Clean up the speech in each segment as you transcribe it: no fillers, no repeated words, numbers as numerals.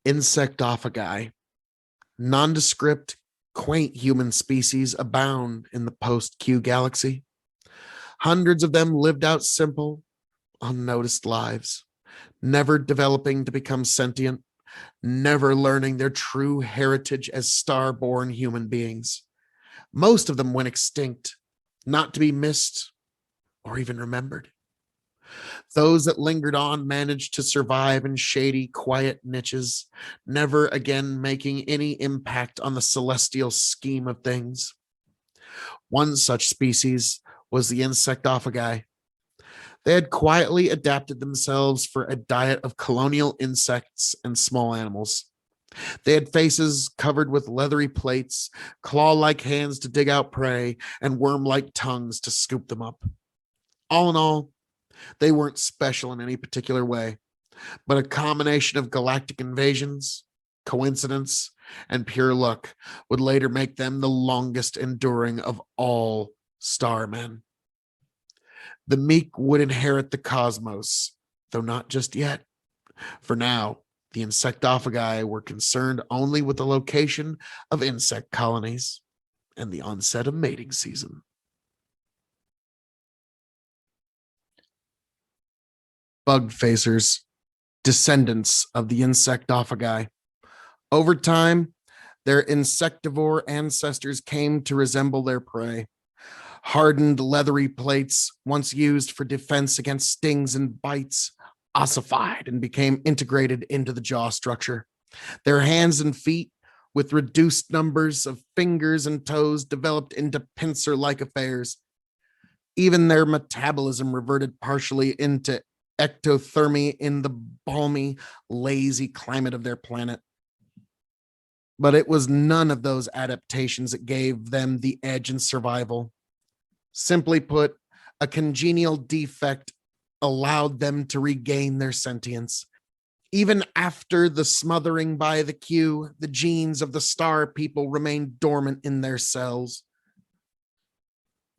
Insectophagi, nondescript, quaint human species abound in the post-Q galaxy. Hundreds of them lived out simple, unnoticed lives, never developing to become sentient, never learning their true heritage as star-born human beings. Most of them went extinct, not to be missed or even remembered. Those that lingered on managed to survive in shady, quiet niches, never again making any impact on the celestial scheme of things. One such species was the Insectophagi. They had quietly adapted themselves for a diet of colonial insects and small animals. They had faces covered with leathery plates, claw-like hands to dig out prey, and worm-like tongues to scoop them up. All in all, they weren't special in any particular way, but a combination of galactic invasions, coincidence, and pure luck would later make them the longest enduring of all starmen. The meek would inherit the cosmos, though not just yet. For now, the Insectophagi were concerned only with the location of insect colonies and the onset of mating season. Bug facers, descendants of the Insectophagi. Over time, their insectivore ancestors came to resemble their prey. Hardened leathery plates, once used for defense against stings and bites, ossified and became integrated into the jaw structure. Their hands and feet, with reduced numbers of fingers and toes, developed into pincer-like affairs. Even their metabolism reverted partially into ectothermy in the balmy, lazy climate of their planet. But it was none of those adaptations that gave them the edge in survival. Simply put, a congenial defect allowed them to regain their sentience. Even after the smothering by the Q, the genes of the star people remained dormant in their cells.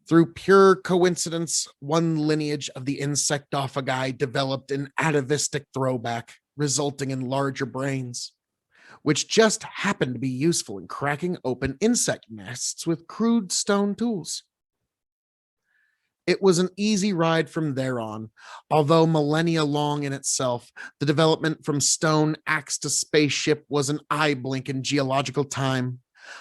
Through pure coincidence, one lineage of the Insectophagi developed an atavistic throwback, resulting in larger brains, which just happened to be useful in cracking open insect nests with crude stone tools. It was an easy ride from there on, although millennia long in itself. The development from stone axe to spaceship was an eye blink in geological time.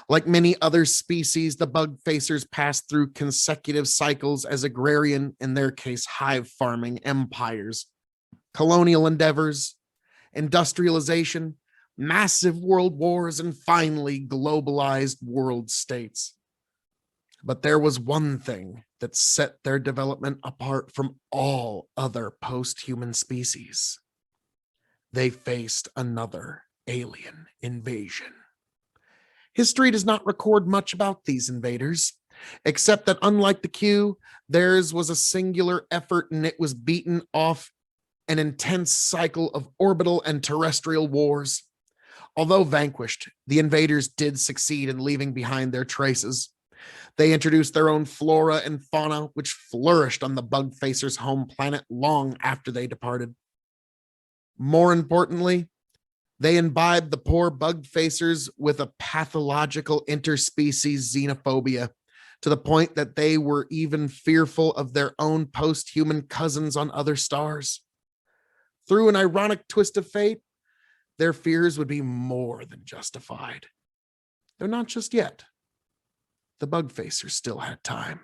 Like many other species, the bug facers passed through consecutive cycles as agrarian, in their case, hive farming empires, colonial endeavors, industrialization, massive world wars, and finally globalized world states. But there was one thing that set their development apart from all other post-human species. They faced another alien invasion. History does not record much about these invaders, except that unlike the Q, theirs was a singular effort and it was beaten off an intense cycle of orbital and terrestrial wars. Although vanquished, the invaders did succeed in leaving behind their traces. They introduced their own flora and fauna, which flourished on the bug facers' home planet long after they departed. More importantly, they imbibed the poor bug facers with a pathological interspecies xenophobia, to the point that they were even fearful of their own post-human cousins on other stars. Through an ironic twist of fate, their fears would be more than justified. Though not just yet. The bug facers still had time.